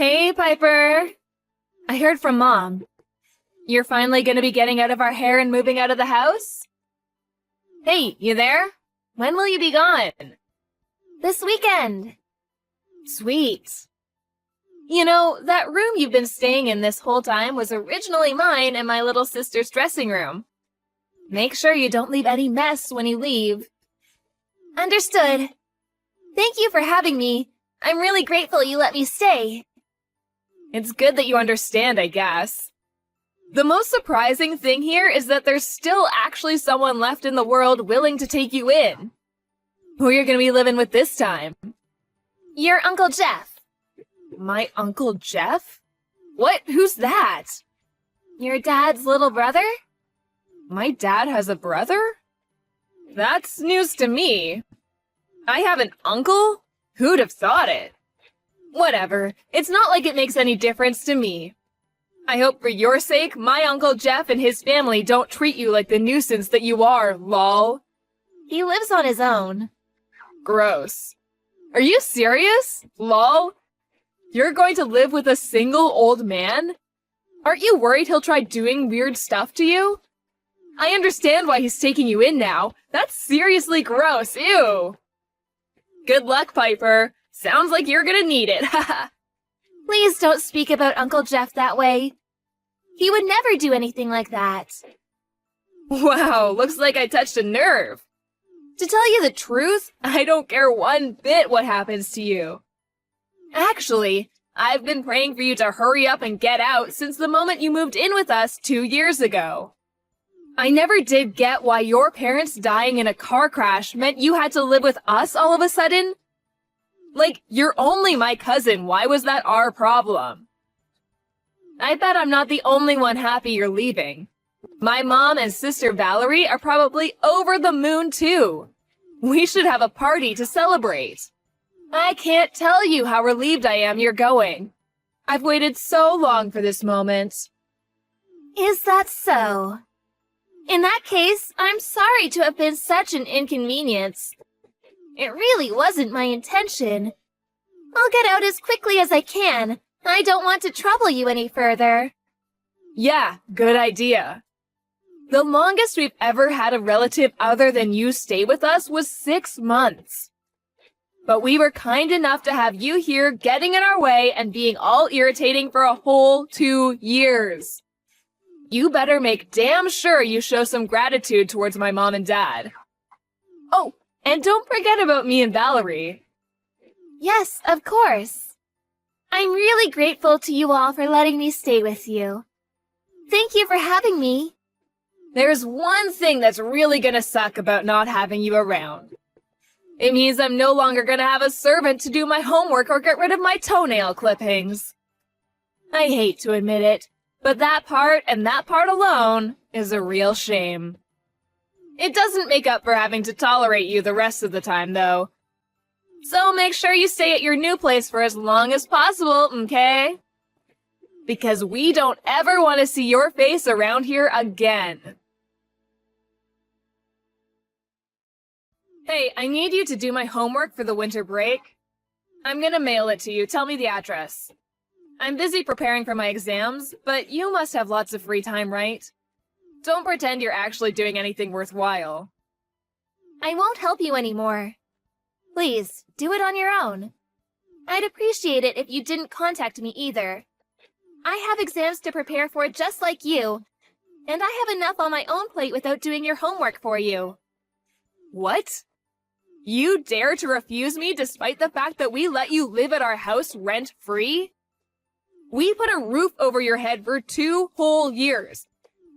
Hey, Piper. I heard from Mom. You're finally gonna be getting out of our hair and moving out of the house? Hey, you there? When will you be gone? This weekend. Sweet. You know, that room you've been staying in this whole time was originally mine and my little sister's dressing room. Make sure you don't leave any mess when you leave. Understood. Thank you for having me. I'm really grateful you let me stay. It's good that you understand, I guess. The most surprising thing here is that there's still actually someone left in the world willing to take you in. Who you're gonna be living with this time? Your Uncle Jeff. My Uncle Jeff? What? Who's that? Your dad's little brother? My dad has a brother? That's news to me. I have an uncle? Who'd have thought it? Whatever, it's not like it makes any difference to me. I hope for your sake, my Uncle Jeff and his family don't treat you like the nuisance that you are, lol. He lives on his own. Gross. Are you serious? Lol? You're going to live with a single old man? Aren't you worried he'll try doing weird stuff to you? I understand why he's taking you in now. That's seriously gross, ew. Good luck, Piper. Sounds like you're gonna need it, haha. Please don't speak about Uncle Jeff that way. He would never do anything like that. Wow, looks like I touched a nerve. To tell you the truth, I don't care one bit what happens to you. Actually, I've been praying for you to hurry up and get out since the moment you moved in with us 2 years ago. I never did get why your parents dying in a car crash meant you had to live with us all of a sudden. Like, you're only my cousin, why was that our problem? I bet I'm not the only one happy you're leaving. My mom and sister Valerie are probably over the moon too. We should have a party to celebrate. I can't tell you how relieved I am you're going. I've waited so long for this moment. Is that so? In that case, I'm sorry to have been such an inconvenience. It really wasn't my intention. I'll get out as quickly as I can. I don't want to trouble you any further. Yeah, good idea. The longest we've ever had a relative other than you stay with us was 6 months. But we were kind enough to have you here getting in our way and being all irritating for a whole 2 years. You better make damn sure you show some gratitude towards my mom and dad. Oh, and don't forget about me and Valerie. Yes, of course. I'm really grateful to you all for letting me stay with you. Thank you for having me. There's one thing that's really gonna suck about not having you around. It means I'm no longer gonna have a servant to do my homework or get rid of my toenail clippings. I hate to admit it, but that part and that part alone is a real shame. It doesn't make up for having to tolerate you the rest of the time, though. So make sure you stay at your new place for as long as possible, okay? Because we don't ever want to see your face around here again. Hey, I need you to do my homework for the winter break. I'm gonna mail it to you. Tell me the address. I'm busy preparing for my exams, but you must have lots of free time, right? Don't pretend you're actually doing anything worthwhile. I won't help you anymore. Please, do it on your own. I'd appreciate it if you didn't contact me either. I have exams to prepare for just like you, and I have enough on my own plate without doing your homework for you. What? You dare to refuse me despite the fact that we let you live at our house rent-free? We put a roof over your head for 2 whole years.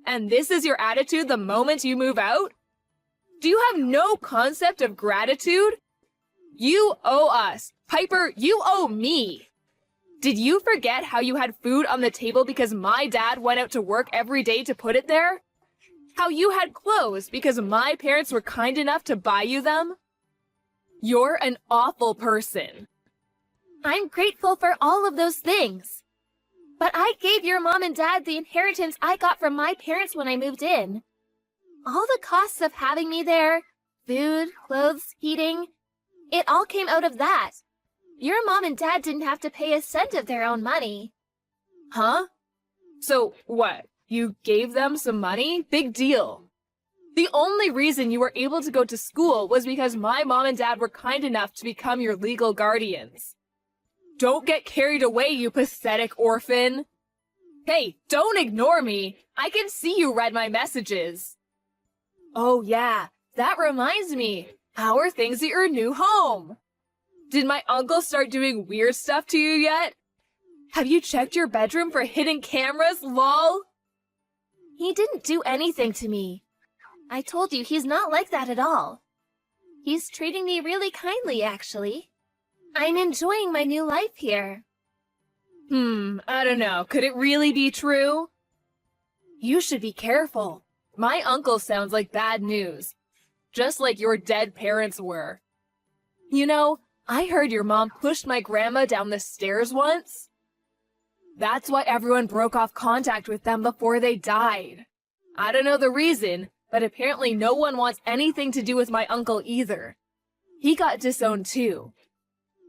And this is your attitude the moment you move out? Do you have no concept of gratitude? You owe us. Piper, you owe me. Did you forget how you had food on the table because my dad went out to work every day to put it there? How you had clothes because my parents were kind enough to buy you them? You're an awful person. I'm grateful for all of those things. But I gave your mom and dad the inheritance I got from my parents when I moved in. All the costs of having me there, food, clothes, heating, it all came out of that. Your mom and dad didn't have to pay a cent of their own money. Huh? So what? You gave them some money? Big deal. The only reason you were able to go to school was because my mom and dad were kind enough to become your legal guardians. Don't get carried away, you pathetic orphan. Hey, don't ignore me. I can see you read my messages. Oh yeah, that reminds me. How are things at your new home? Did my uncle start doing weird stuff to you yet? Have you checked your bedroom for hidden cameras, lol? He didn't do anything to me. I told you he's not like that at all. He's treating me really kindly, actually. I'm enjoying my new life here. I don't know. Could it really be true? You should be careful. My uncle sounds like bad news. Just like your dead parents were. You know, I heard your mom pushed my grandma down the stairs once. That's why everyone broke off contact with them before they died. I don't know the reason, but apparently no one wants anything to do with my uncle either. He got disowned too.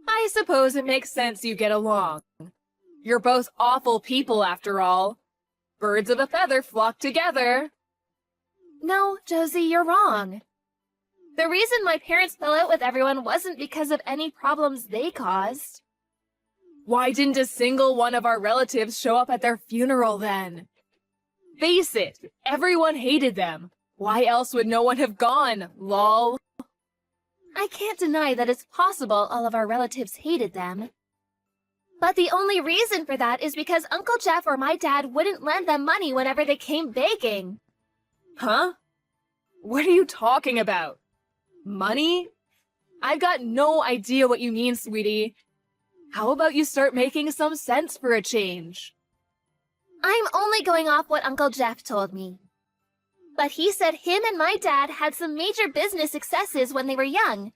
I suppose it makes sense you get along. You're both awful people after all. Birds of a feather flock together. No, Josie, you're wrong. The reason my parents fell out with everyone wasn't because of any problems they caused. Why didn't a single one of our relatives show up at their funeral then? Face it, everyone hated them. Why else would no one have gone, lol? I can't deny that it's possible all of our relatives hated them. But the only reason for that is because Uncle Jeff or my dad wouldn't lend them money whenever they came begging. Huh? What are you talking about? Money? I've got no idea what you mean, sweetie. How about you start making some sense for a change? I'm only going off what Uncle Jeff told me. But he said him and my dad had some major business successes when they were young,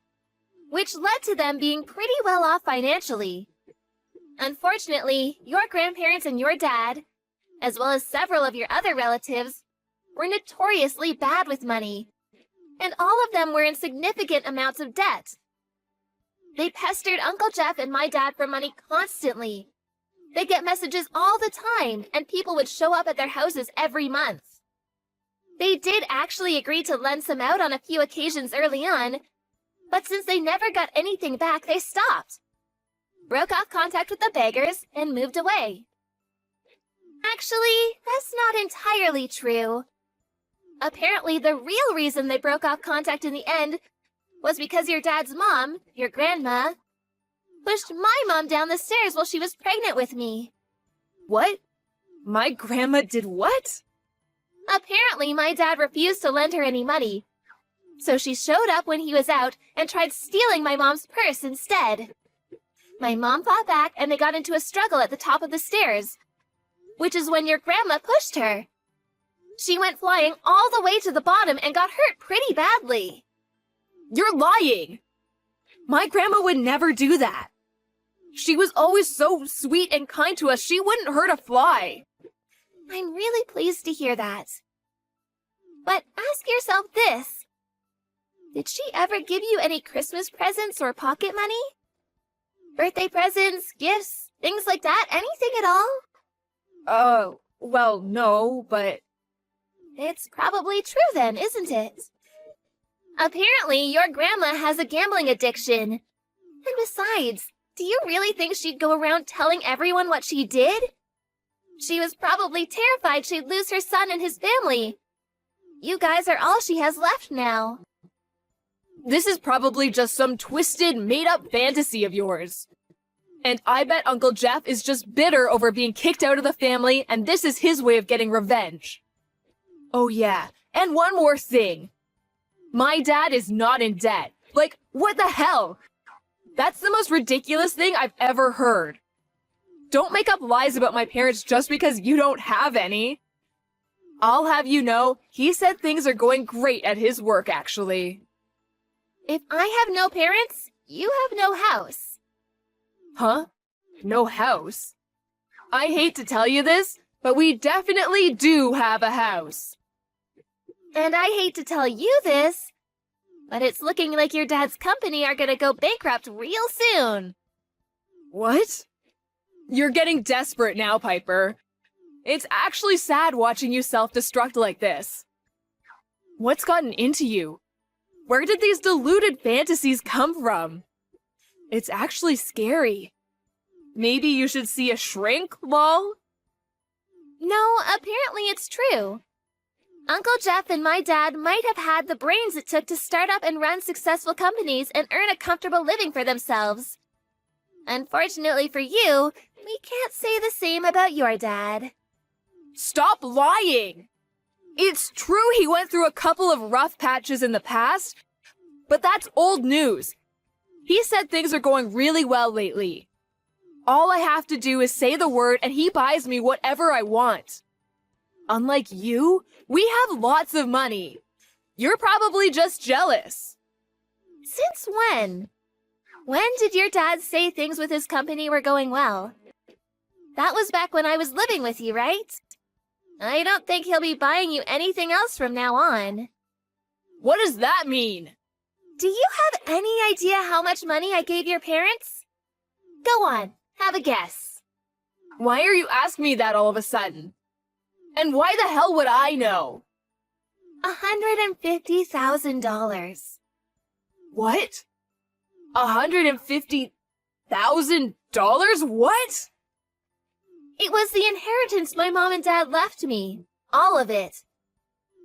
which led to them being pretty well off financially. Unfortunately, your grandparents and your dad, as well as several of your other relatives, were notoriously bad with money, and all of them were in significant amounts of debt. They pestered Uncle Jeff and my dad for money constantly. They'd get messages all the time, and people would show up at their houses every month. They did actually agree to lend some out on a few occasions early on, but since they never got anything back, they stopped, broke off contact with the beggars, and moved away. Actually, that's not entirely true. Apparently, the real reason they broke off contact in the end was because your dad's mom, your grandma, pushed my mom down the stairs while she was pregnant with me. What? My grandma did what? Apparently, my dad refused to lend her any money, so she showed up when he was out and tried stealing my mom's purse instead. My mom fought back and they got into a struggle at the top of the stairs, which is when your grandma pushed her. She went flying all the way to the bottom and got hurt pretty badly. You're lying! My grandma would never do that. She was always so sweet and kind to us, she wouldn't hurt a fly. I'm really pleased to hear that. But ask yourself this. Did she ever give you any Christmas presents or pocket money? Birthday presents, gifts, things like that? Anything at all? Well, no, but... It's probably true then, isn't it? Apparently, your grandma has a gambling addiction. And besides, do you really think she'd go around telling everyone what she did? She was probably terrified she'd lose her son and his family. You guys are all she has left now. This is probably just some twisted, made-up fantasy of yours. And I bet Uncle Jeff is just bitter over being kicked out of the family, and this is his way of getting revenge. Oh yeah, and one more thing. My dad is not in debt. Like, what the hell? That's the most ridiculous thing I've ever heard. Don't make up lies about my parents just because you don't have any. I'll have you know, he said things are going great at his work, actually. If I have no parents, you have no house. Huh? No house? I hate to tell you this, but we definitely do have a house. And I hate to tell you this, but it's looking like your dad's company are gonna go bankrupt real soon. What? You're getting desperate now, Piper. It's actually sad watching you self-destruct like this. What's gotten into you? Where did these deluded fantasies come from? It's actually scary. Maybe you should see a shrink, lol? No, apparently it's true. Uncle Jeff and my dad might have had the brains it took to start up and run successful companies and earn a comfortable living for themselves. Unfortunately for you, we can't say the same about your dad. Stop lying! It's true he went through a couple of rough patches in the past, but that's old news. He said things are going really well lately. All I have to do is say the word and he buys me whatever I want. Unlike you, we have lots of money. You're probably just jealous. Since when? When did your dad say things with his company were going well? That was back when I was living with you, right? I don't think he'll be buying you anything else from now on. What does that mean? Do you have any idea how much money I gave your parents? Go on, have a guess. Why are you asking me that all of a sudden? And why the hell would I know? $150,000. What? $150,000? What? It was the inheritance my mom and dad left me. All of it.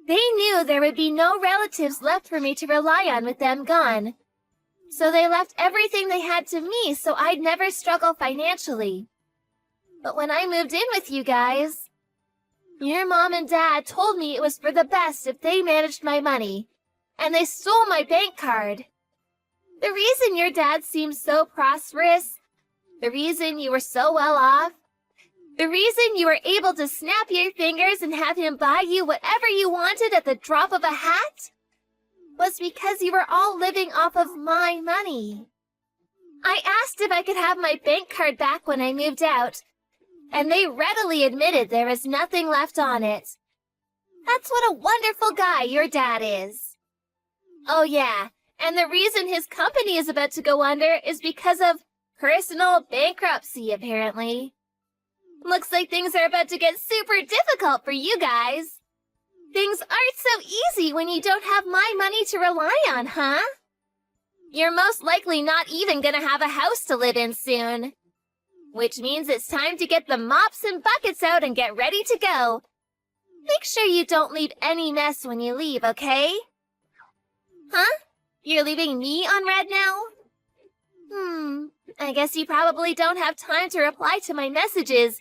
They knew there would be no relatives left for me to rely on with them gone. So they left everything they had to me so I'd never struggle financially. But when I moved in with you guys, your mom and dad told me it was for the best if they managed my money, and they stole my bank card. The reason your dad seemed so prosperous, the reason you were so well off, the reason you were able to snap your fingers and have him buy you whatever you wanted at the drop of a hat, was because you were all living off of my money. I asked if I could have my bank card back when I moved out, and they readily admitted there was nothing left on it. That's what a wonderful guy your dad is. Oh yeah, and the reason his company is about to go under is because of personal bankruptcy, apparently. Looks like things are about to get super difficult for you guys. Things aren't so easy when you don't have my money to rely on, huh? You're most likely not even gonna have a house to live in soon. Which means it's time to get the mops and buckets out and get ready to go. Make sure you don't leave any mess when you leave, okay? Huh? You're leaving me on red now? I guess you probably don't have time to reply to my messages.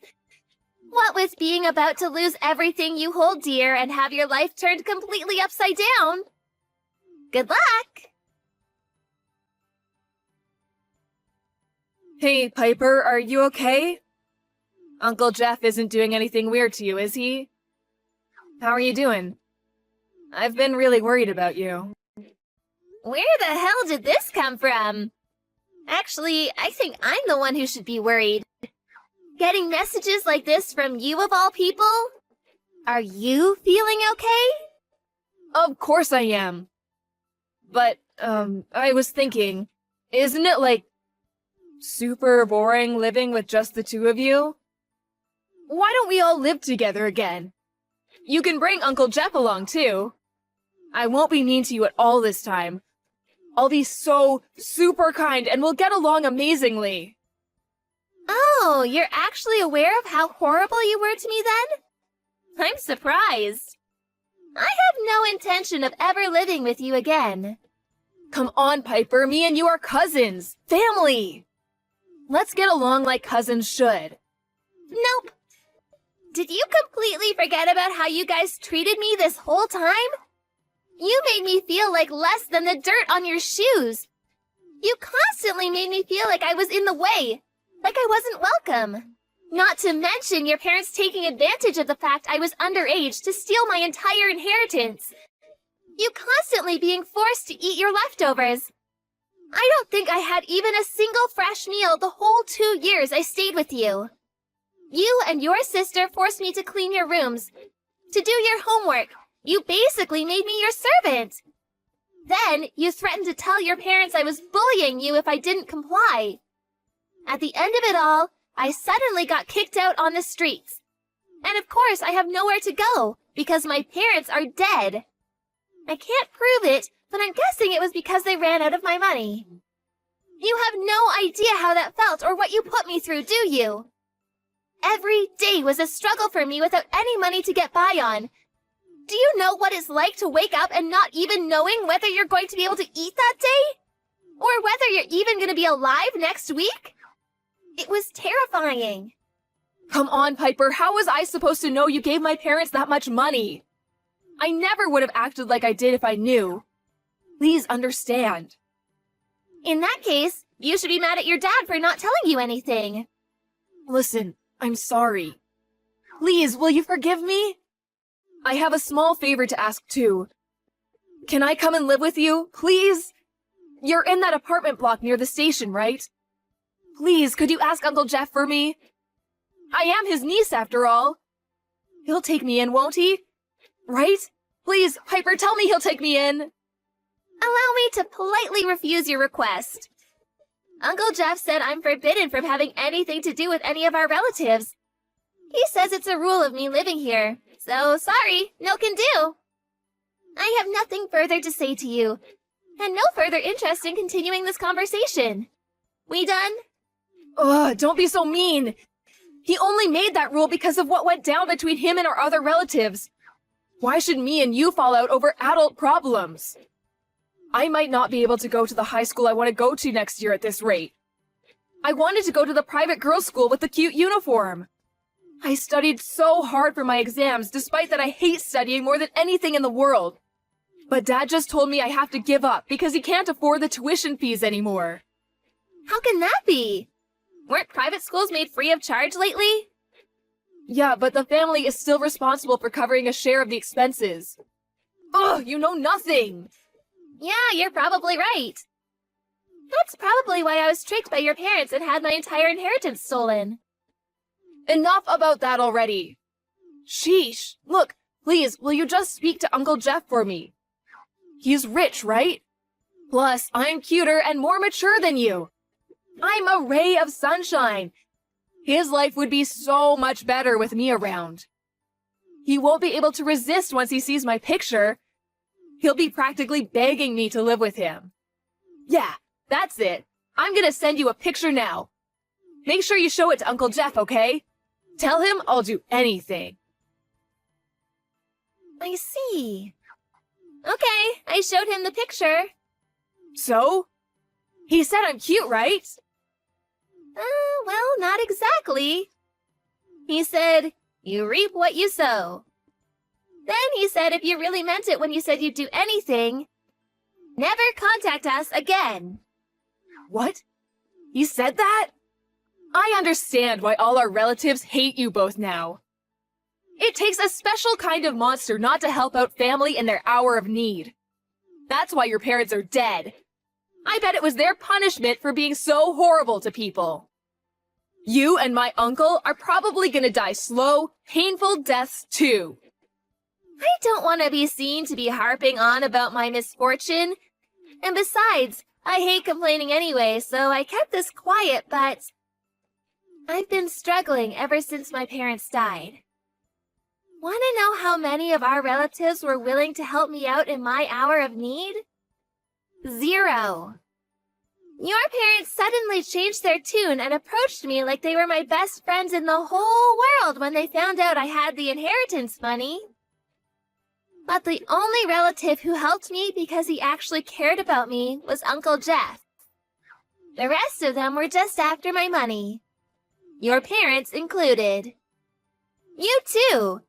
What with being about to lose everything you hold dear and have your life turned completely upside down. Good luck! Hey, Piper, are you okay? Uncle Jeff isn't doing anything weird to you, is he? How are you doing? I've been really worried about you. Where the hell did this come from? Actually, I think I'm the one who should be worried. Getting messages like this from you of all people? Are you feeling okay? Of course I am. But, I was thinking, isn't it, like, super boring living with just the two of you? Why don't we all live together again? You can bring Uncle Jeff along, too. I won't be mean to you at all this time. I'll be so super kind and we'll get along amazingly. Oh, you're actually aware of how horrible you were to me then? I'm surprised. I have no intention of ever living with you again. Come on, Piper, me and you are cousins. Family. Let's get along like cousins should. Nope. Did you completely forget about how you guys treated me this whole time? You made me feel like less than the dirt on your shoes. You constantly made me feel like I was in the way, like I wasn't welcome. Not to mention your parents taking advantage of the fact I was underage to steal my entire inheritance. You constantly being forced to eat your leftovers. I don't think I had even a single fresh meal the whole 2 years I stayed with you. You and your sister forced me to clean your rooms, to do your homework. You basically made me your servant. Then you threatened to tell your parents I was bullying you if I didn't comply. At the end of it all, I suddenly got kicked out on the streets. And of course, I have nowhere to go because my parents are dead. I can't prove it, but I'm guessing it was because they ran out of my money. You have no idea how that felt or what you put me through, do you? Every day was a struggle for me without any money to get by on. Do you know what it's like to wake up and not even knowing whether you're going to be able to eat that day? Or whether you're even going to be alive next week? It was terrifying. Come on, Piper, how was I supposed to know you gave my parents that much money? I never would have acted like I did if I knew. Please understand. In that case, you should be mad at your dad for not telling you anything. Listen, I'm sorry. Please, will you forgive me? I have a small favor to ask too. Can I come and live with you, please? You're in that apartment block near the station, right? Please, could you ask Uncle Jeff for me? I am his niece after all. He'll take me in, won't he? Right? Please, Piper, tell me he'll take me in. Allow me to politely refuse your request. Uncle Jeff said I'm forbidden from having anything to do with any of our relatives. He says it's a rule of me living here, so sorry, no can do. I have nothing further to say to you, and no further interest in continuing this conversation. We done? Ugh, don't be so mean. He only made that rule because of what went down between him and our other relatives. Why should me and you fall out over adult problems? I might not be able to go to the high school I want to go to next year at this rate. I wanted to go to the private girls' school with the cute uniform. I studied so hard for my exams, despite that I hate studying more than anything in the world. But Dad just told me I have to give up because he can't afford the tuition fees anymore. How can that be? Weren't private schools made free of charge lately? Yeah, but the family is still responsible for covering a share of the expenses. Ugh, you know nothing! Yeah, you're probably right. That's probably why I was tricked by your parents and had my entire inheritance stolen. Enough about that already. Sheesh. Look, please, will you just speak to Uncle Jeff for me? He's rich, right? Plus, I'm cuter and more mature than you. I'm a ray of sunshine. His life would be so much better with me around. He won't be able to resist once he sees my picture. He'll be practically begging me to live with him. Yeah, that's it. I'm gonna send you a picture now. Make sure you show it to Uncle Jeff, okay? Tell him I'll do anything. I see. Okay, I showed him the picture. So? He said I'm cute, right? Well, not exactly. He said, you reap what you sow. Then he said if you really meant it when you said you'd do anything, never contact us again. What? He said that? I understand why all our relatives hate you both now. It takes a special kind of monster not to help out family in their hour of need. That's why your parents are dead. I bet it was their punishment for being so horrible to people. You and my uncle are probably gonna die slow, painful deaths too. I don't want to be seen to be harping on about my misfortune. And besides, I hate complaining anyway, so I kept this quiet, but I've been struggling ever since my parents died. Want to know how many of our relatives were willing to help me out in my hour of need? 0. Your parents suddenly changed their tune and approached me like they were my best friends in the whole world when they found out I had the inheritance money. But the only relative who helped me because he actually cared about me was Uncle Jeff. The rest of them were just after my money. Your parents included. You too.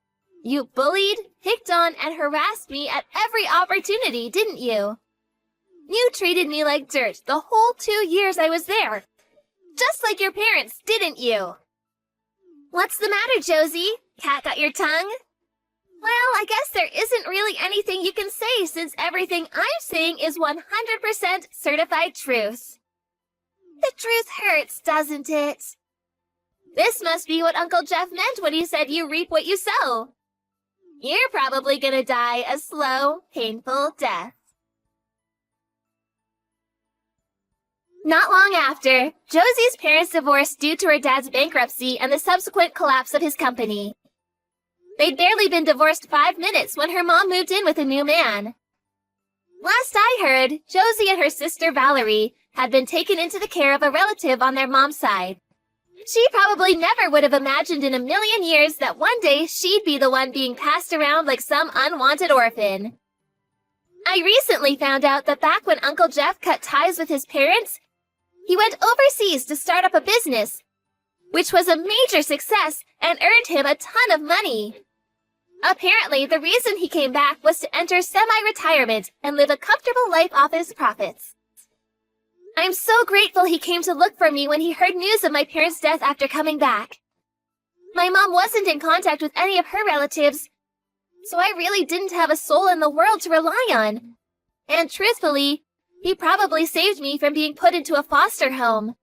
You bullied, picked on, and harassed me at every opportunity, didn't you? You treated me like dirt the whole 2 years I was there. Just like your parents, didn't you? What's the matter, Josie? Cat got your tongue? Well, I guess there isn't really anything you can say since everything I'm saying is 100% certified truth. The truth hurts, doesn't it? This must be what Uncle Jeff meant when he said you reap what you sow. You're probably gonna die a slow, painful death. Not long after, Josie's parents divorced due to her dad's bankruptcy and the subsequent collapse of his company. They'd barely been divorced 5 minutes when her mom moved in with a new man. Last I heard, Josie and her sister Valerie had been taken into the care of a relative on their mom's side. She probably never would have imagined in a million years that one day she'd be the one being passed around like some unwanted orphan. I recently found out that back when Uncle Jeff cut ties with his parents, he went overseas to start up a business, which was a major success and earned him a ton of money. Apparently, the reason he came back was to enter semi-retirement and live a comfortable life off his profits. I'm so grateful he came to look for me when he heard news of my parents' death after coming back. My mom wasn't in contact with any of her relatives, so I really didn't have a soul in the world to rely on. And truthfully, he probably saved me from being put into a foster home.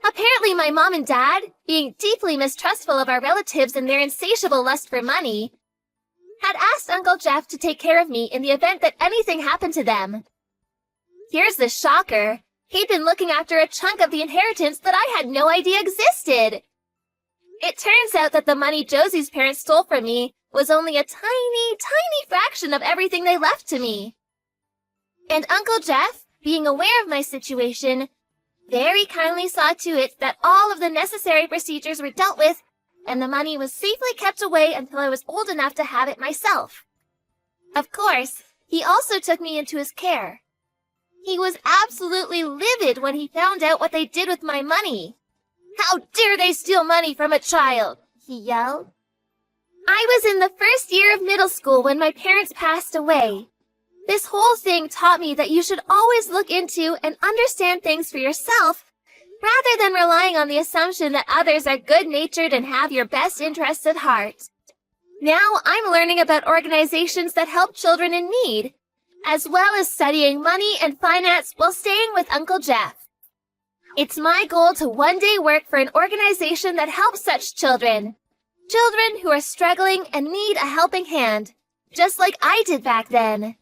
Apparently, my mom and dad, being deeply mistrustful of our relatives and their insatiable lust for money, had asked Uncle Jeff to take care of me in the event that anything happened to them. Here's the shocker. He'd been looking after a chunk of the inheritance that I had no idea existed. It turns out that the money Josie's parents stole from me was only a tiny, tiny fraction of everything they left to me. And Uncle Jeff, being aware of my situation, very kindly saw to it that all of the necessary procedures were dealt with and the money was safely kept away until I was old enough to have it myself. Of course, he also took me into his care. He was absolutely livid when he found out what they did with my money. "How dare they steal money from a child?" he yelled. I was in the first year of middle school when my parents passed away. This whole thing taught me that you should always look into and understand things for yourself, rather than relying on the assumption that others are good-natured and have your best interests at heart. Now I'm learning about organizations that help children in need, as well as studying money and finance while staying with Uncle Jeff. It's my goal to one day work for an organization that helps such children. Children who are struggling and need a helping hand, just like I did back then.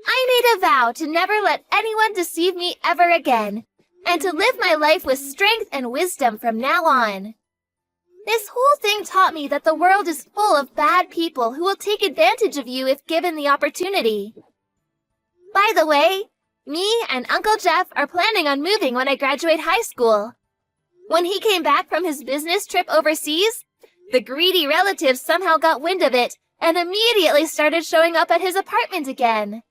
I made a vow to never let anyone deceive me ever again, and to live my life with strength and wisdom from now on. This whole thing taught me that the world is full of bad people who will take advantage of you if given the opportunity. By the way, me and Uncle Jeff are planning on moving when I graduate high school. When he came back from his business trip overseas, the greedy relatives somehow got wind of it and immediately started showing up at his apartment again.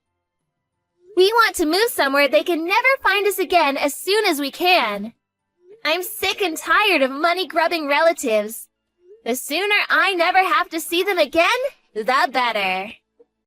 We want to move somewhere they can never find us again as soon as we can. I'm sick and tired of money-grubbing relatives. The sooner I never have to see them again, the better.